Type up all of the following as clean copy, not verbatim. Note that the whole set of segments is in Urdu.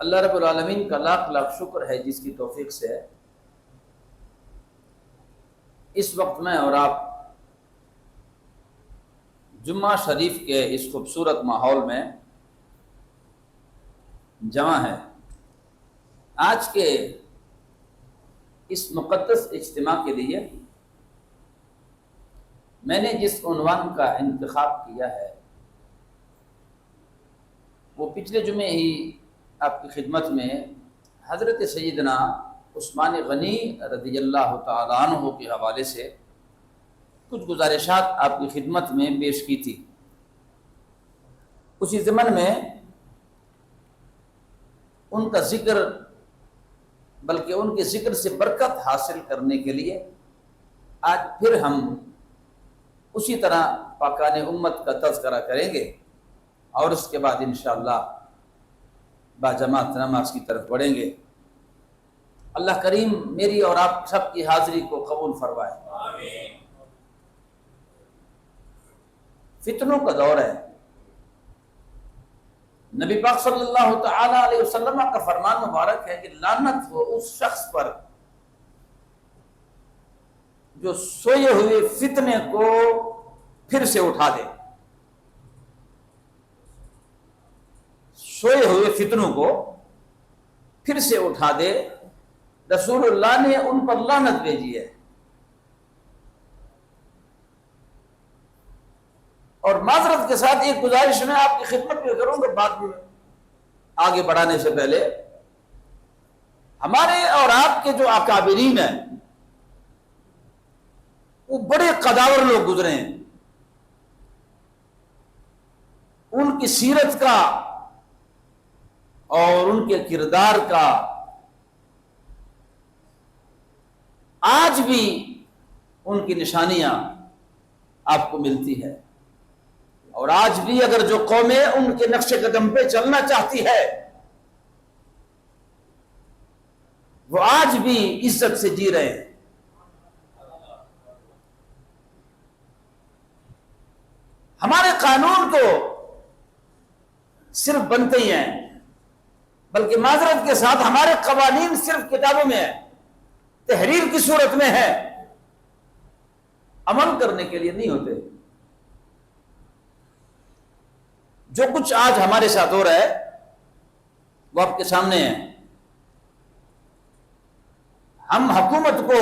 اللہ رب العالمین کا لاکھ لاکھ شکر ہے جس کی توفیق سے اس وقت میں اور آپ جمعہ شریف کے اس خوبصورت ماحول میں جمع ہے۔ آج کے اس مقدس اجتماع کے لیے میں نے جس عنوان کا انتخاب کیا ہے وہ پچھلے جمعے ہی آپ کی خدمت میں حضرت سیدنا عثمان غنی رضی اللہ تعالیٰ عنہ کے حوالے سے کچھ گزارشات آپ کی خدمت میں پیش کی تھی۔ اسی ضمن میں ان کا ذکر بلکہ ان کے ذکر سے برکت حاصل کرنے کے لیے آج پھر ہم اسی طرح پاکان امت کا تذکرہ کریں گے اور اس کے بعد انشاءاللہ باجماعت نماز کی طرف بڑھیں گے۔ اللہ کریم میری اور آپ سب کی حاضری کو قبول فرمائے۔ آمین۔ فتنوں کا دور ہے۔ نبی پاک صلی اللہ تعالی علیہ وسلم کا فرمان مبارک ہے کہ لعنت ہو اس شخص پر جو سوئے ہوئے فتنے کو پھر سے اٹھا دے، سوئے ہوئے فتنوں کو پھر سے اٹھا دے۔ رسول اللہ نے ان پر لعنت بھیجی ہے۔ اور معذرت کے ساتھ ایک گزارش میں آپ کی خدمت میں کروں گا، بات میں آگے بڑھانے سے پہلے ہمارے اور آپ کے جو اکابرین ہیں وہ بڑے قداور لوگ گزرے ہیں۔ ان کی سیرت کا اور ان کے کردار کا آج بھی ان کی نشانیاں آپ کو ملتی ہے، اور آج بھی اگر جو قومیں ان کے نقش قدم پہ چلنا چاہتی ہے وہ آج بھی عزت سے جی رہے ہیں۔ ہمارے قانون تو صرف بنتے ہی ہیں، بلکہ معذرت کے ساتھ ہمارے قوانین صرف کتابوں میں ہیں، تحریر کی صورت میں ہے، عمل کرنے کے لیے نہیں ہوتے۔ جو کچھ آج ہمارے ساتھ ہو رہا ہے وہ آپ کے سامنے ہے۔ ہم حکومت کو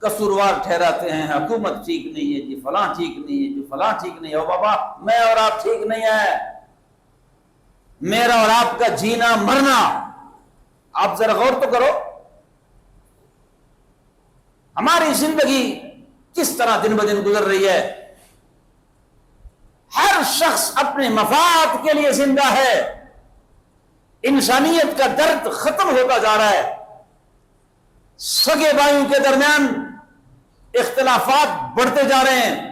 قصوروار ٹھہراتے ہیں، حکومت ٹھیک نہیں ہے جی، فلاں ٹھیک نہیں ہے جی، فلاں ٹھیک نہیں ہے۔ بابا میں اور آپ ٹھیک نہیں ہے، میرا اور آپ کا جینا مرنا آپ ذرا غور تو کرو۔ ہماری زندگی کس طرح دن بدن گزر رہی ہے۔ ہر شخص اپنے مفاد کے لیے زندہ ہے۔ انسانیت کا درد ختم ہوتا جا رہا ہے۔ سگے بھائیوں کے درمیان اختلافات بڑھتے جا رہے ہیں۔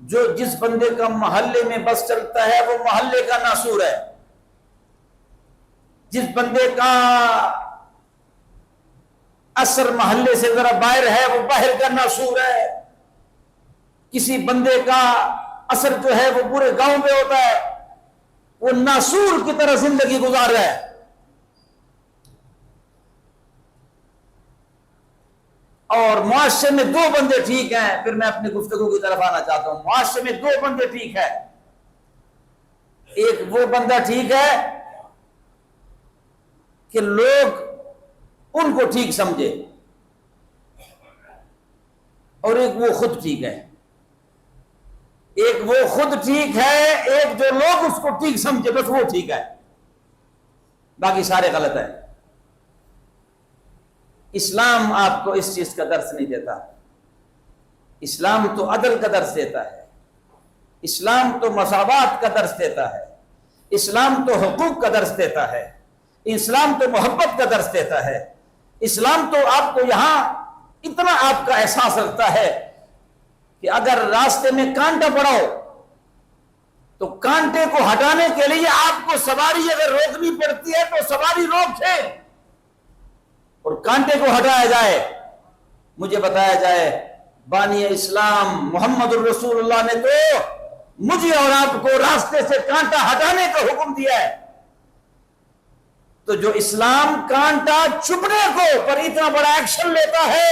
جو جس بندے کا محلے میں بس چلتا ہے وہ محلے کا ناسور ہے، جس بندے کا اثر محلے سے ذرا باہر ہے وہ باہر کا ناسور ہے، کسی بندے کا اثر جو ہے وہ پورے گاؤں پہ ہوتا ہے، وہ ناسور کی طرح زندگی گزار رہا ہے۔ اور معاشرے میں دو بندے ٹھیک ہیں، پھر میں اپنی گفتگو کی طرف آنا چاہتا ہوں۔ معاشرے میں دو بندے ٹھیک ہیں، ایک وہ بندہ ٹھیک ہے کہ لوگ ان کو ٹھیک سمجھے، اور ایک وہ خود ٹھیک ہے۔ ایک وہ خود ٹھیک ہے، ایک جو لوگ اس کو ٹھیک سمجھے بس وہ ٹھیک ہے، باقی سارے غلط ہیں۔ اسلام آپ کو اس چیز کا درس نہیں دیتا۔ اسلام تو عدل کا درس دیتا ہے، اسلام تو مساوات کا درس دیتا ہے، اسلام تو حقوق کا درس دیتا ہے، اسلام تو محبت کا درس دیتا ہے۔ اسلام تو آپ کو یہاں اتنا آپ کا احساس رکھتا ہے کہ اگر راستے میں کانٹا پڑا ہو تو کانٹے کو ہٹانے کے لیے آپ کو سواری اگر روکنی پڑتی ہے تو سواری روکے اور کانٹے کو ہٹایا جائے۔ مجھے بتایا جائے بانی اسلام محمد الرسول اللہ نے تو مجھے اور آپ کو راستے سے کانٹا ہٹانے کا حکم دیا ہے۔ تو جو اسلام کانٹا چبھنے کو پر اتنا بڑا ایکشن لیتا ہے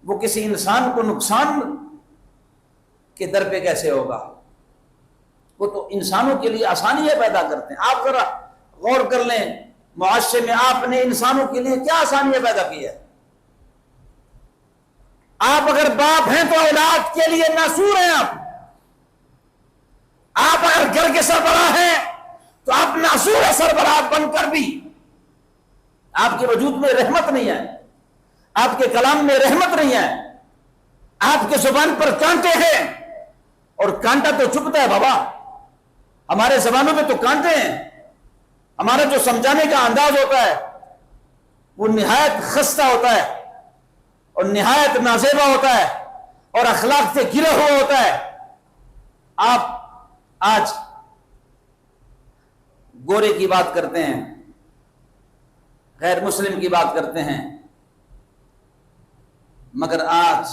وہ کسی انسان کو نقصان کے در پہ کیسے ہوگا؟ وہ تو انسانوں کے لیے آسانیاں پیدا کرتے ہیں. آپ ذرا غور کر لیں معاشرے میں آپ نے انسانوں کے لیے کیا آسانیاں پیدا کی ہے. آپ اگر باپ ہیں تو اولاد کے لیے ناصور ہیں. آپ اگر گھر کے سربراہ ہیں تو آپ ناصور سربراہ بن کر بھی آپ کے وجود میں رحمت نہیں ہے, آپ کے کلام میں رحمت نہیں ہے, آپ کے زبان پر کانٹے ہیں. اور کانٹا تو چبھتا ہے بابا, ہمارے زبانوں میں تو کانٹے ہیں. ہمارا جو سمجھانے کا انداز ہوتا ہے وہ نہایت خستہ ہوتا ہے اور نہایت نازیبا ہوتا ہے اور اخلاق سے گرا ہوا ہوتا ہے. آپ آج گورے کی بات کرتے ہیں, غیر مسلم کی بات کرتے ہیں, مگر آج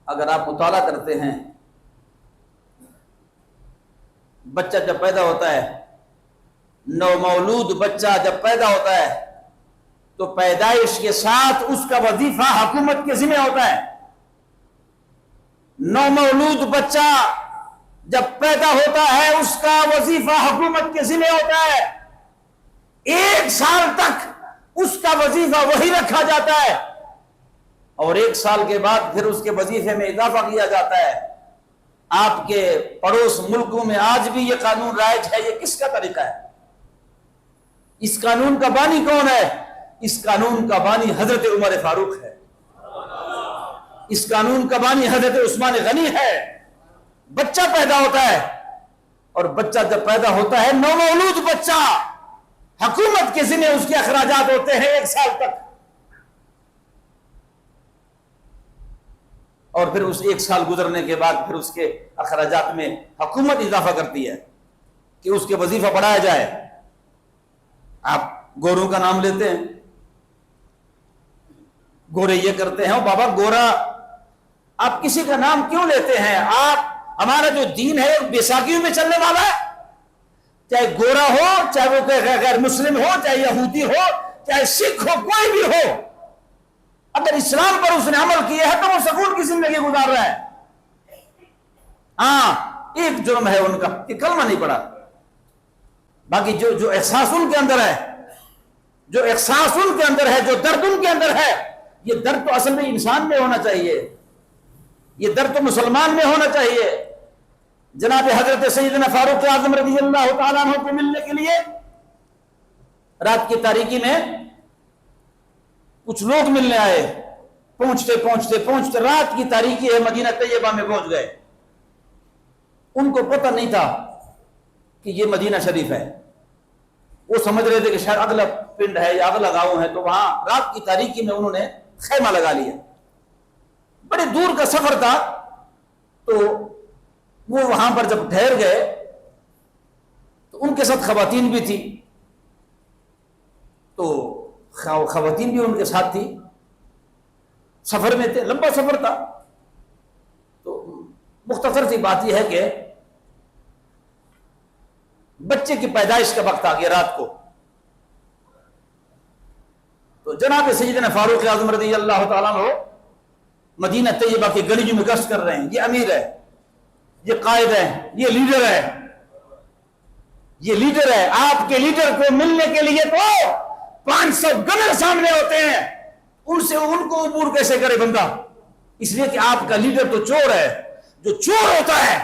اگر آپ مطالعہ کرتے ہیں, بچہ جب پیدا ہوتا ہے, نومولود بچہ جب پیدا ہوتا ہے تو پیدائش کے ساتھ اس کا وظیفہ حکومت کے ذمہ ہوتا ہے. نومولود بچہ جب پیدا ہوتا ہے اس کا وظیفہ حکومت کے ذمہ ہوتا ہے. 1 سال تک اس کا وظیفہ وہی رکھا جاتا ہے اور 1 سال کے بعد پھر اس کے وظیفے میں اضافہ کیا جاتا ہے. آپ کے پڑوس ملکوں میں آج بھی یہ قانون رائج ہے. یہ کس کا طریقہ ہے؟ اس قانون کا بانی کون ہے؟ اس قانون کا بانی حضرت عمر فاروق ہے. اس قانون کا بانی حضرت عثمان غنی ہے. بچہ پیدا ہوتا ہے اور بچہ جب پیدا ہوتا ہے, نومولود بچہ, حکومت کے ذمہ اس کے اخراجات ہوتے ہیں 1 سال تک. اور پھر اس 1 سال گزرنے کے بعد پھر اس کے اخراجات میں حکومت اضافہ کرتی ہے کہ اس کے وظیفہ بڑھایا جائے. آپ گوروں کا نام لیتے ہیں, گورے یہ کرتے ہیں. بابا گورا, آپ کسی کا نام کیوں لیتے ہیں؟ آپ, ہمارا جو دین ہے بیساکھیوں میں چلنے والا ہے. چاہے گورا ہو, چاہے وہ غیر مسلم ہو, چاہے یہودی ہو, چاہے سکھ ہو, کوئی بھی ہو, اگر اسلام پر اس نے عمل کیا ہے تو وہ سکون کی زندگی گزار رہا ہے. ہاں, ایک جرم ہے ان کا کہ کلمہ نہیں پڑھا. باقی جو احساس ان کے اندر ہے, جو احساس ان کے اندر ہے, جو درد ان کے اندر ہے, یہ درد تو اصل میں انسان میں ہونا چاہیے. یہ درد تو مسلمان میں ہونا چاہیے. جناب حضرت سیدنا فاروق اعظم رضی اللہ تعالیٰ عنہ کو ملنے کے لیے رات کی تاریکی میں کچھ لوگ ملنے آئے. پہنچتے رات کی تاریکی ہے, مدینہ طیبہ میں پہنچ گئے. ان کو پتہ نہیں تھا کہ یہ مدینہ شریف ہے. وہ سمجھ رہے تھے کہ شاید اگلا پنڈ ہے یا اگلا گاؤں ہے, تو وہاں رات کی تاریکی میں انہوں نے خیمہ لگا لیا. بڑے دور کا سفر تھا, تو وہ وہاں پر جب ٹھہر گئے تو ان کے ساتھ خواتین بھی تھی. تو خواتین بھی ان کے ساتھ تھی, سفر میں تھے, لمبا سفر تھا. تو مختصر سی بات یہ ہے کہ بچے کی پیدائش کا وقت آ گیا رات کو. تو جناب سیدنا فاروق اعظم رضی اللہ تعالیٰ عنہ مدینہ طیبہ کی گلیوں میں گشت کر رہے ہیں. یہ امیر ہے, یہ قائد ہے, یہ لیڈر ہے, یہ لیڈر ہے. آپ کے لیڈر کو ملنے کے لیے تو 500 گنر سامنے ہوتے ہیں, ان کو عبور کیسے کرے بندہ؟ اس لیے کہ آپ کا لیڈر تو چور ہے. جو چور ہوتا ہے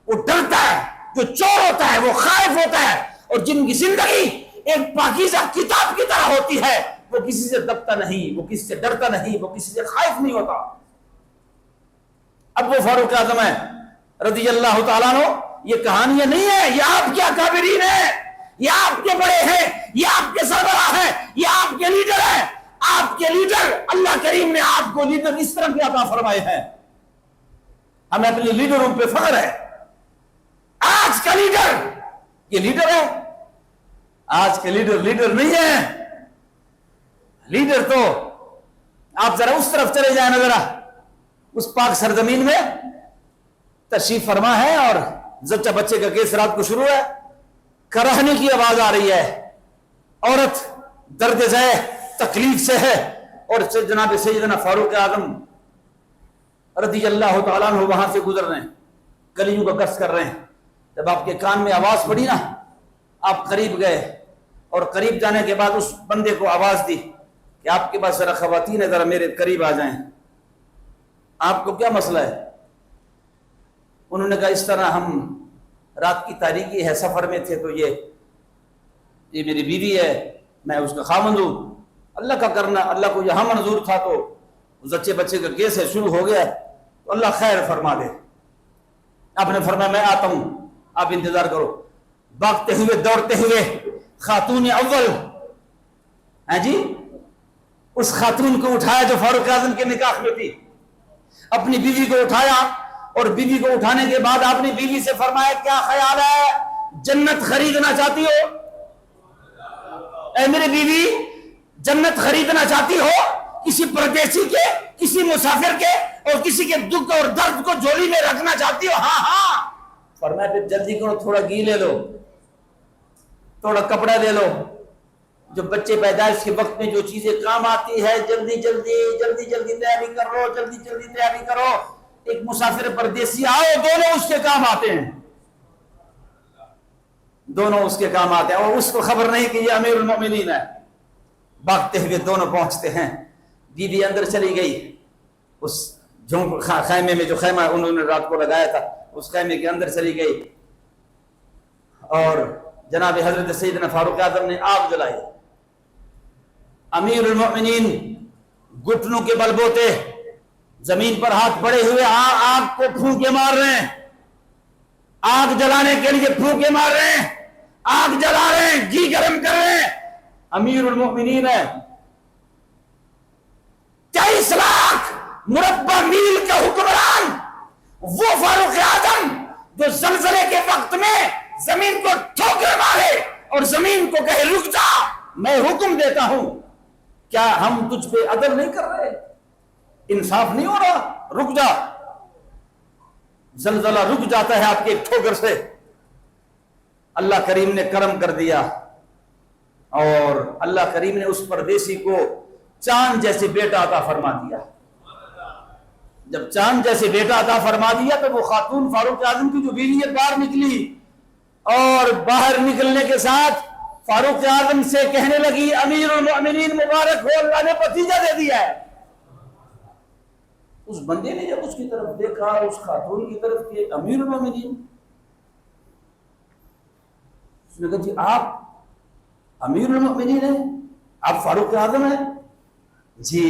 وہ ڈرتا ہے, جو چور ہوتا ہے وہ خائف ہوتا ہے, اور جن کی زندگی ایک پاکیزہ کتاب کی طرح ہوتی ہے وہ کسی سے دبتا نہیں, وہ کسی سے ڈرتا نہیں, وہ کسی سے خائف نہیں ہوتا. اب وہ فاروق اعظم ہے رضی اللہ تعالیٰ عنہ. یہ کہانیاں نہیں ہے, یہ آپ کے اکابرین ہیں, یہ آپ کے بڑے ہیں, یہ آپ کے سربراہ ہیں, یہ آپ کے لیڈر ہیں. آپ کے لیڈر, اللہ کریم نے آپ کو لیڈر اس طرح کے عطا فرمائے ہیں. ہمیں اپنے لیڈروں پہ فخر ہے. آج کا لیڈر یہ لیڈر ہے, آج کے لیڈر نہیں ہے. لیڈر تو آپ ذرا اس طرف چلے جائیں نا, ذرا اس پاک سرزمین میں تشریف فرما ہے, اور زچہ بچے کا کیس رات کو شروع ہے, کراہنے کی آواز آ رہی ہے, عورت درد ذہ تکلیف سے ہے، اور جناب سیدنا فاروق اعظم رضی اللہ تعالیٰ عنہ وہاں سے گزر رہے ہیں، گلیوں کا گشت کر رہے ہیں. جب آپ کے کان میں آواز پڑی نا، آپ قریب گئے، اور قریب جانے کے بعد اس بندے کو آواز دی کہ آپ کے پاس ذرا خواتین ہے، ذرا میرے قریب آ جائیں، آپ کو کیا مسئلہ ہے؟ انہوں نے کہا اس طرح ہم رات کی تاریکی ہے، سفر میں تھے، تو یہ میری بیوی ہے، میں اس کا خاوند ہوں، اللہ کا کرنا، اللہ کو یہاں منظور تھا تو زچے بچے کا کیس ہے، شروع ہو گیا، تو اللہ خیر فرما دے. آپ نے فرمایا میں آتا ہوں، آپ انتظار کرو. بھاگتے ہوئے دوڑتے ہوئے خاتون اول، ہاں جی، اس خاتون کو اٹھایا جو فاروق اعظم کے نکاح میں تھی، اپنی بیوی کو اٹھایا، اور بیوی کو اٹھانے کے بعد آپ نے بیوی سے فرمایا کیا خیال ہے، جنت خریدنا چاہتی ہو؟ اے میری بیوی، جنت خریدنا چاہتی ہو؟ کسی پردیسی کے، کسی مسافر کے، اور کسی کے دکھ اور درد کو جولی میں رکھنا چاہتی ہو؟ ہاں ہاں. فرمایا پھر جلدی کرو، تھوڑا گھی لے لو، تھوڑا کپڑا لے لو، جو بچے پیدائش کے وقت میں جو چیزیں کام آتی ہے جلدی جلدی تیاری کر لو، جلدی تیاری کرو. ایک مسافر پردیسی آؤ، دونوں اس کے کام آتے ہیں، دونوں اس کے کام آتے ہیں، اور اس کو خبر نہیں کہ یہ امیر المومنین ہے. بھاگتے ہوئے دونوں پہنچتے ہیں. بیوی اندر چلی گئی، اس خیمے میں، جو خیمہ انہوں نے رات کو لگایا تھا، اس خیمے کے اندر چلی گئی، اور جناب حضرت سیدنا فاروق اعظم نے آگ جلائی. امیر المؤمنین گھٹنوں کے بل بوتے زمین پر ہاتھ پڑے ہوئے آگ کو پھونکے مار رہے ہیں، آگ جلانے کے لیے پھونکے مار رہے ہیں، آگ جلا رہے ہیں، گھی گرم کر رہے ہیں. امیر المؤمنین ہے، 23 لاکھ مربع میل کا حکمران، وہ فاروق اعظم جو زلزلے کے وقت میں زمین کو ٹھوکر مارے اور زمین کو کہے رک جا، میں حکم دیتا ہوں. کیا ہم تجھ پہ عدل نہیں کر رہے؟ انصاف نہیں ہو رہا؟ رک جا. زلزلہ رک جاتا ہے آپ کے ایک ٹھوکر سے. اللہ کریم نے کرم کر دیا، اور اللہ کریم نے اس پردیسی کو چاند جیسے بیٹا عطا فرما دیا. جب چاند جیسے بیٹا عطا فرما دیا تو وہ خاتون فاروق اعظم کی جو بیوی ہے باہر نکلی، اور باہر نکلنے کے ساتھ فاروق اعظم سے کہنے لگی امیر المؤمنین مبارک ہو، اللہ نے بھتیجا دے دیا ہے. اس بندے نے جب اس کی طرف دیکھا، اس خاتون کی طرف، کہ امیر المؤمنین، اس نے کہا جی آپ امیر المؤمنین ہیں، آپ فاروق اعظم ہیں؟ جی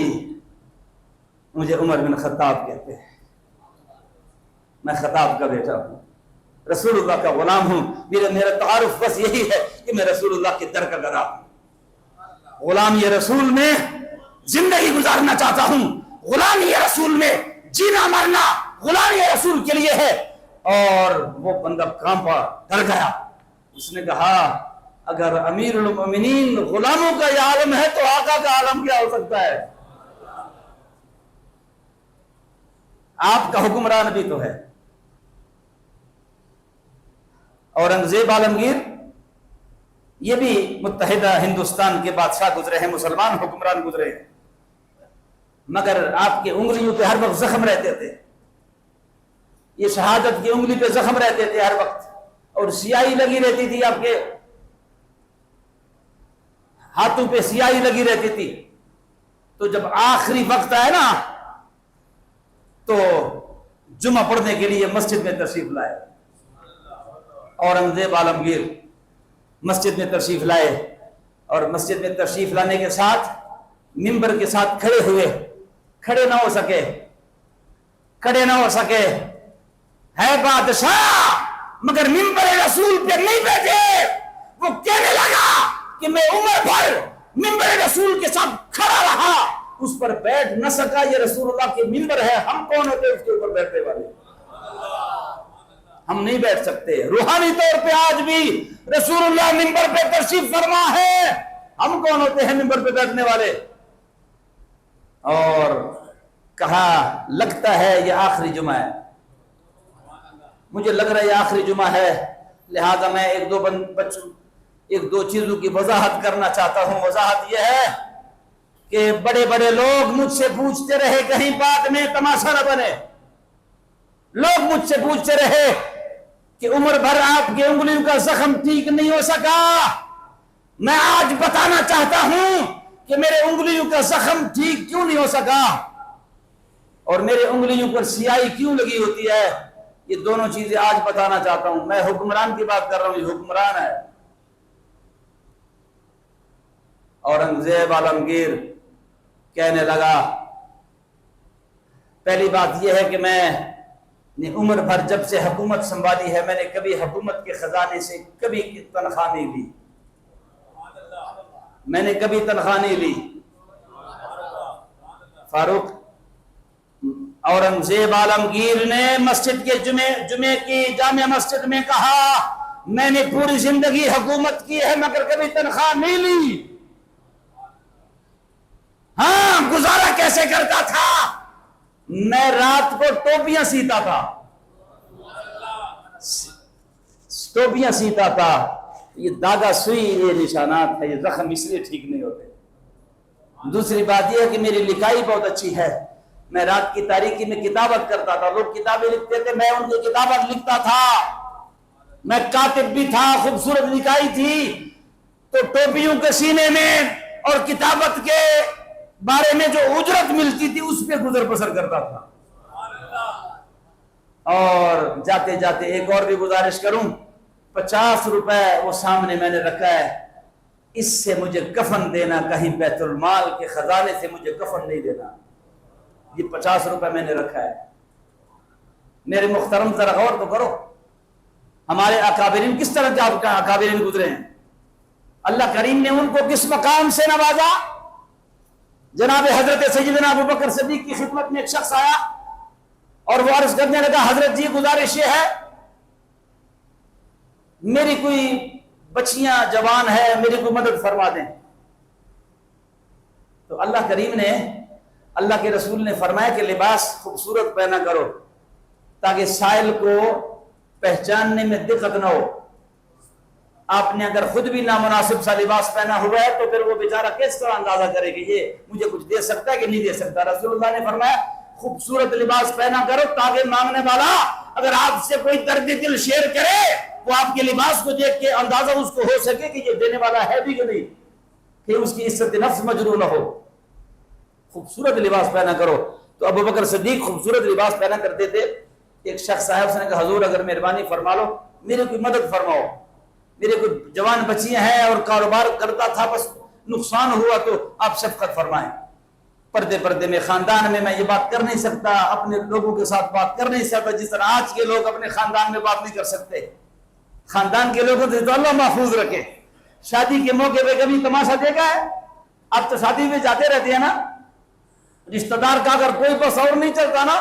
مجھے عمر بن خطاب کہتے ہیں، میں خطاب کا بیٹا ہوں، رسول اللہ کا غلام ہوں. میرا تعارف بس یہی ہے کہ میں رسول اللہ کے در کا گدا ہوں، غلام یہ رسول میں زندگی گزارنا چاہتا ہوں، غلام یہ رسول میں جینا مرنا غلام یہ رسول کے لیے ہے. اور وہ بندہ کانپا، ڈر گیا. اس نے کہا اگر امیر المؤمنین غلاموں کا یہ عالم ہے تو آقا کا عالم کیا ہو سکتا ہے؟ آپ کا حکمران بھی تو ہے. اورنگزیب عالمگیر یہ بھی متحدہ ہندوستان کے بادشاہ گزرے ہیں، مسلمان حکمران گزرے ہیں، مگر آپ کے انگلیوں پہ ہر وقت زخم رہتے تھے. یہ شہادت کی انگلی پہ زخم رہتے تھے ہر وقت، اور سیاہی لگی رہتی تھی، آپ کے ہاتھوں پہ سیاہی لگی رہتی تھی. تو جب آخری وقت آئے نا تو جمعہ پڑھنے کے لیے مسجد میں تشریف لائے. اورنگزیب عالمگیر مسجد میں تشریف لائے، اور مسجد میں تشریف لانے کے ساتھ منبر کے ساتھ کھڑے ہوئے، کھڑے نہ ہو سکے. ہے بادشاہ مگر منبر رسول پہ نہیں بیٹھے. وہ کہنے لگا کہ میں عمر بھر منبر رسول کے ساتھ کھڑا رہا، اس پر بیٹھ نہ سکا. یہ رسول اللہ کے منبر ہے، ہم کون ہوتے اس کے اوپر بیٹھنے والے؟ ہم نہیں بیٹھ سکتے. روحانی طور پہ آج بھی رسول اللہ منبر پہ تشریف فرما ہے، ہم کون ہوتے ہیں منبر پہ بیٹھنے والے؟ اور کہا لگتا ہے یہ آخری جمعہ ہے، مجھے لگ رہا ہے یہ آخری جمعہ ہے، لہذا میں ایک دو چیزوں کی وضاحت کرنا چاہتا ہوں. وضاحت یہ ہے کہ بڑے بڑے لوگ مجھ سے پوچھتے رہے, کہیں بعد میں تماشا نہ بنے, لوگ مجھ سے پوچھتے رہے کہ عمر بھر آپ کی انگلیوں کا زخم ٹھیک نہیں ہو سکا. میں آج بتانا چاہتا ہوں کہ میرے انگلیوں کا زخم ٹھیک کیوں نہیں ہو سکا اور میرے انگلیوں پر سیاہی کیوں لگی ہوتی ہے. یہ دونوں چیزیں آج بتانا چاہتا ہوں. میں حکمران کی بات کر رہا ہوں, یہ حکمران ہے. اورنگزیب عالمگیر کہنے لگا, پہلی بات یہ ہے کہ میں نے عمر بھر جب سے حکومت سنبھالی ہے, میں نے کبھی حکومت کے خزانے سے کبھی تنخواہ نہیں لی, میں نے کبھی تنخواہ نہیں لی. فاروق اورنگزیب عالمگیر نے مسجد کے جمعے کی جامع مسجد میں کہا, میں نے پوری زندگی حکومت کی ہے مگر کبھی تنخواہ نہیں لی. ہاں, گزارا کیسے کرتا تھا؟ میں رات کو ٹوپیاں سیتا تھا, ٹوپیاں سیتا تھا. یہ داغا سوئی, یہ نشانات ہے, یہ زخم اس لیے ٹھیک نہیں ہوتے. دوسری بات یہ ہے کہ میری لکھائی بہت اچھی ہے. میں رات کی تاریکی میں کتابت کرتا تھا, لوگ کتابیں لکھتے تھے, میں ان کی کتابت لکھتا تھا. میں کاتب بھی تھا, خوبصورت لکھائی تھی. تو ٹوپیوں کے سینے میں اور کتابت کے بارے میں جو اجرت ملتی تھی اس پہ گزر بسر کرتا تھا. اور جاتے جاتے ایک اور بھی گزارش کروں, 50 روپے وہ سامنے میں نے رکھا ہے, اس سے مجھے کفن دینا, کہیں بیت المال کے خزانے سے مجھے کفن نہیں دینا. یہ 50 روپے میں نے رکھا ہے. میرے محترم ذرا غور تو کرو, ہمارے اکابرین کس طرح کے اکابرین گزرے ہیں. اللہ کریم نے ان کو کس مقام سے نوازا. جناب حضرت سیدنا ابوبکر صدیق کی خدمت میں ایک شخص آیا اور وہ عرض کرنے لگا, حضرت جی گزارش یہ ہے, میری کوئی بچیاں جوان ہے, میری کوئی مدد فرما دیں. تو اللہ کریم نے, اللہ کے رسول نے فرمایا کہ لباس خوبصورت پہنا کرو تاکہ سائل کو پہچاننے میں دقت نہ ہو. آپ نے اگر خود بھی نامناسب سا لباس پہنا ہوا ہے تو پھر وہ بیچارہ کس طرح اندازہ کرے کہ یہ مجھے کچھ دے سکتا ہے کہ نہیں دے سکتا. رسول اللہ نے فرمایا خوبصورت لباس پہنا کرو تاکہ مانگنے والا اگر آپ سے کوئی درد دل شیئر کرے وہ آپ کے لباس کو دیکھ کے اندازہ اس کو ہو سکے کہ یہ دینے والا ہے بھی کہ نہیں, کہ اس کی عزت نفس مجروح نہ ہو. خوبصورت لباس پہنا کرو. تو ابوبکر صدیق خوبصورت لباس پہنا کرتے تھے. ایک شخص صاحب اس نے کہا, حضور اگر مہربانی فرما لو, میرے کوئی مدد فرماؤ, میرے کوئی جوان بچیاں ہیں اور کاروبار کرتا تھا, بس نقصان ہوا تو آپ شفقت فرمائیں. پردے میں خاندان میں یہ بات کر نہیں سکتا, اپنے لوگوں کے ساتھ بات کر نہیں سکتا جس طرح آج کے لوگ اپنے خاندان میں بات نہیں کر سکتے. خاندان کے لوگوں سے تو اللہ محفوظ رکھے. شادی کے موقع پہ کبھی تماشا دیکھا ہے؟ اب تو شادی میں جاتے رہتے ہیں نا, رشتہ دار کا اگر کوئی بس اور نہیں چلتا نا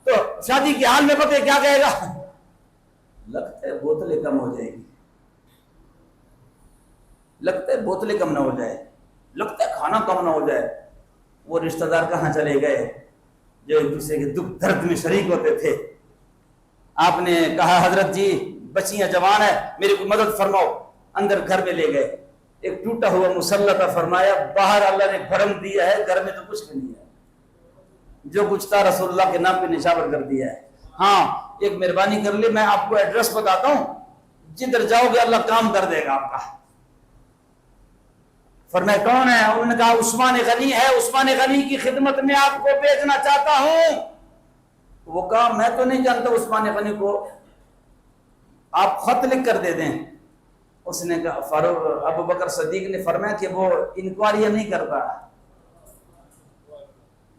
تو شادی کے حال میں پتہ کیا کہے گا, لگتا ہے بوتلیں کم ہو جائے گی, لگتا ہے بوتلیں کم نہ ہو جائے, لگتا ہے کھانا کم نہ ہو جائے. وہ رشتہ دار کہاں چلے گئے جو ایک دوسرے کے دکھ درد میں شریک ہوتے تھے. آپ نے کہا, حضرت جی بچیاں جوان ہے, میری کو مدد فرماؤ. اندر گھر میں لے گئے, ایک ٹوٹا ہوا مسلح تھا, فرمایا باہر اللہ نے بھرم دیا ہے, گھر میں تو کچھ بھی نہیں ہے, جو کچھ تھا رسول اللہ کے نام پہ نشاور کر دیا ہے. ہاں ایک مہربانی کر لی, میں آپ کو ایڈریس بتاتا ہوں, جدھر جاؤ گے اللہ کام کر دے گا آپ کا. فرمایا کون ہے؟ انہوں نے کہا عثمان غنی ہے, عثمان غنی کی خدمت میں آپ کو بھیجنا چاہتا ہوں. وہ کہا میں تو نہیں جانتا عثمان غنی کو, آپ خط لکھ کر دے دیں. اس نے کہا, فاروق ابوبکر صدیق نے فرمایا کہ وہ انکوائریاں نہیں کرتا,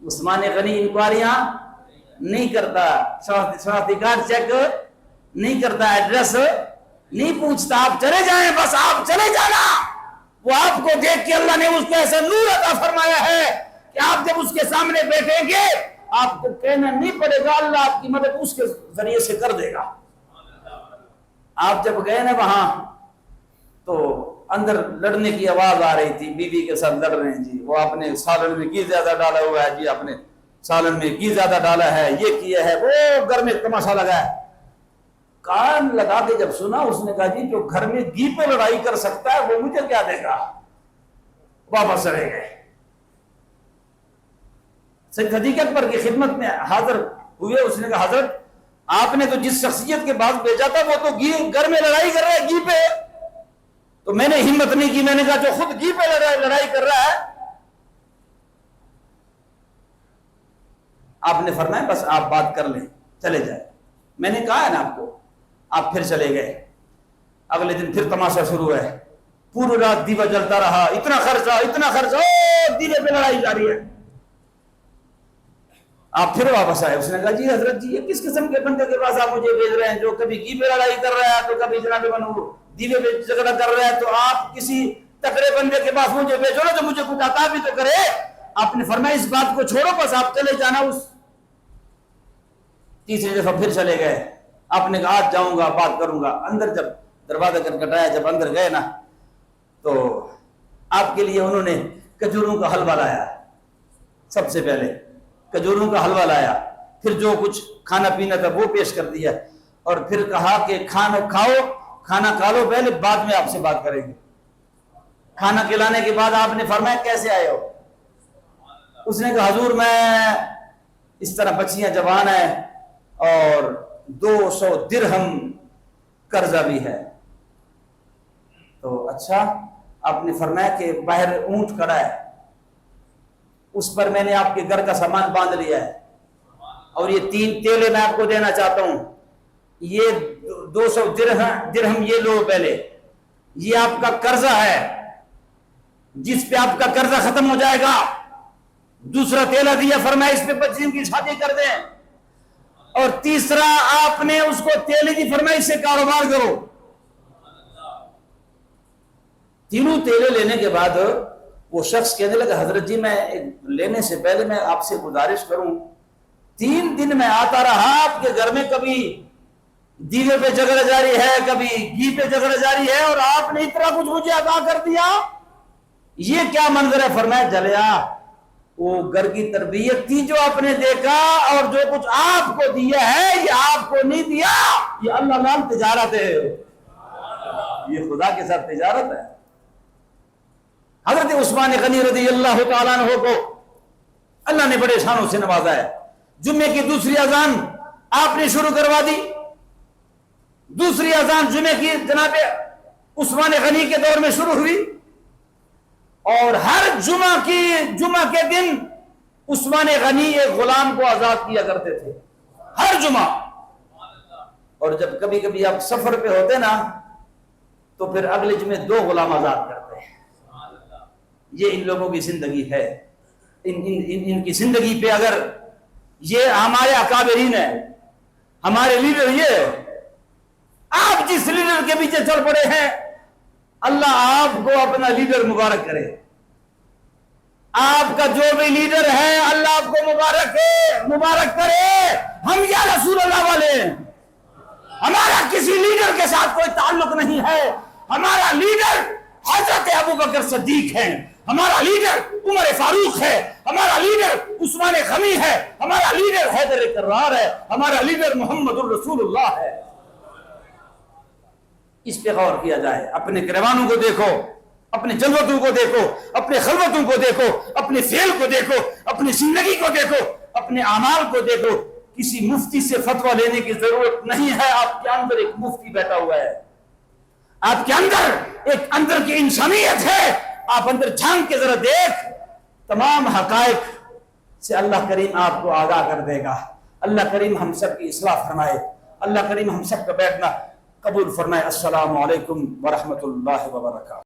عثمان غنی انکوائریاں نہیں کرتا, شناختی کارڈ چیک نہیں کرتا, ایڈریس نہیں پوچھتا. آپ چلے جائیں, بس آپ چلے جانا. وہ آپ کو دیکھ کے اللہ نے اس کو ایسا نور عطا فرمایا ہے کہ آپ جب اس کے سامنے بیٹھیں گے آپ کو کہنا نہیں پڑے گا, اللہ آپ کی مدد اس کے ذریعے سے کر دے گا. آپ جب گئے نا وہاں تو اندر لڑنے کی آواز آ رہی تھی, بیوی کے ساتھ لڑ رہے ہیں جی, وہ آپ نے سالن میں گھی زیادہ ڈالا ہوا ہے جی, آپ نے سالن میں گھی زیادہ ڈالا ہے, یہ کیا ہے, وہ گھر میں تماشا لگا ہے. کان لگا کے جب سنا اس نے کہا جی جو گھر میں گھی پہ لڑائی کر سکتا ہے وہ مجھے کیا دے گا. واپس چلے گئے. سید صدیق اکبر کی خدمت میں حاضر ہوئے. اس نے کہا حضرت آپ نے تو جس شخصیت کے پاس بھیجا تھا وہ تو گھر میں لڑائی کر رہا ہے گھی پہ. تو میں نے ہمت نہیں کی, میں نے کہا جو خود گھی پہ لڑائی کر رہا ہے. آپ نے فرمایا بس آپ بات کر لیں چلے جائیں. میں نے کہا ہے نا آپ کو. آپ پھر چلے گئے. اگلے دن پھر تماشا شروع ہے. پوری رات دیوا جلتا رہا. اتنا خرچہ دیوے پہ لڑائی جاری ہے. آپ پھر واپس آئے. اس نے کہا جی حضرت جی یہ کس قسم کے بندے کے پاس آپ مجھے بھیج رہے ہیں جو کبھی گھی پہ لڑائی کر رہا ہے تو کبھی جناب بنو دیوے پہ جھگڑا کر رہا ہے. تو آپ کسی تکڑے بندے کے پاس مجھے بھیجو نا جو مجھے کچھ عطا بھی تو کرے. آپ نے فرمایا اس بات کو چھوڑو بس آپ چلے جانا. اس تیسری دفعہ پھر چلے گئے. آپ نے کہا آج جاؤں گا بات کروں گا. اندر جب دروازہ کٹکھٹایا, جب اندر گئے نا تو آپ کے لیے انہوں نے کھجوروں کا حلوہ لایا. سب سے پہلے کھجوروں کا حلوہ لایا. پھر جو کچھ کھانا پینا تھا وہ پیش کر دیا اور پھر کہا کہ کھانا کھا لو پہلے, بعد میں آپ سے بات کریں گے. کھانا کھلانے کے بعد آپ نے فرمایا کیسے آئے ہو؟ اس نے کہا حضور میں اس طرح بچیاں جوان ہیں اور 200 درہم قرضہ بھی ہے. تو اچھا. آپ نے فرمایا کہ باہر اونٹ کھڑا ہے, اس پر میں نے آپ کے گھر کا سامان باندھ لیا ہے اور یہ 3 تیلے میں آپ کو دینا چاہتا ہوں. یہ 200 درہم یہ لو پہلے, یہ آپ کا قرضہ ہے جس پہ آپ کا قرضہ ختم ہو جائے گا. دوسرا تیلا دیا, فرمایا اس پہ بچیوں کی شادی کر دیں. اور تیسرا آپ نے اس کو تیلے دی, فرمایا اس سے کاروبار کرو. تینوں تیلے لینے کے بعد وہ شخص کہنے لگا حضرت جی میں لینے سے پہلے میں آپ سے گزارش کروں, 3 دن میں آتا رہا آپ کے گھر میں, کبھی دیوے پہ جھگڑا جاری ہے کبھی گھی پہ جھگڑا جاری ہے اور آپ نے اتنا کچھ مجھے عطا کر دیا, یہ کیا منظر ہے؟ فرمایا جلیا وہ گھر کی تربیت تھی جو آپ نے دیکھا, اور جو کچھ آپ کو دیا ہے یہ آپ کو نہیں دیا, یہ اللہ نام تجارت ہے, یہ خدا کے ساتھ تجارت ہے. حضرت عثمان غنی رضی اللہ تعالیٰ عنہ کو اللہ نے بڑے شانوں سے نوازا ہے. جمعے کی دوسری اذان آپ نے شروع کروا دی. دوسری اذان جمعے کی جناب عثمان غنی کے دور میں شروع ہوئی اور ہر جمعہ کے دن عثمان غنی ایک غلام کو آزاد کیا کرتے تھے ہر جمعہ. اور جب کبھی کبھی آپ سفر پہ ہوتے نا تو پھر اگلے جمعے 2 غلام آزاد کرتے ہیں. یہ ان لوگوں کی زندگی ہے. ان کی زندگی پہ اگر یہ ہمارے اکابرین ہیں, ہمارے لیڈر, یہ آپ جس لیڈر کے پیچھے چل پڑے ہیں اللہ آپ کو اپنا لیڈر مبارک کرے. آپ کا جو بھی لیڈر ہے اللہ آپ کو مبارک کرے. ہم یا رسول اللہ والے ہیں, ہمارا کسی لیڈر کے ساتھ کوئی تعلق نہیں ہے. ہمارا لیڈر حضرت ابوبکر صدیق ہے, ہمارا لیڈر عمر فاروق ہے, ہمارا لیڈر عثمان غنی ہے, ہمارا لیڈر حیدر کرار ہے, ہمارا لیڈر محمد الرسول اللہ ہے. اس پہ غور کیا جائے. اپنے کروانوں کو دیکھو, اپنے جلوتوں کو دیکھو, اپنے خلوتوں کو دیکھو, اپنے فعل کو دیکھو, اپنی زندگی کو دیکھو, اپنے اعمال کو دیکھو. کسی مفتی سے فتویٰ لینے کی ضرورت نہیں ہے. آپ کے اندر ایک مفتی بیٹھا ہوا ہے, آپ کے اندر ایک اندر کی انسانیت ہے. آپ اندر جھانک کے ذرا دیکھ, تمام حقائق سے اللہ کریم آپ کو آگاہ کر دے گا. اللہ کریم ہم سب کی اصلاح فرمائے. اللہ کریم ہم سب کا بیٹھنا قبول فرمائے. السلام علیکم ورحمۃ اللہ وبرکاتہ.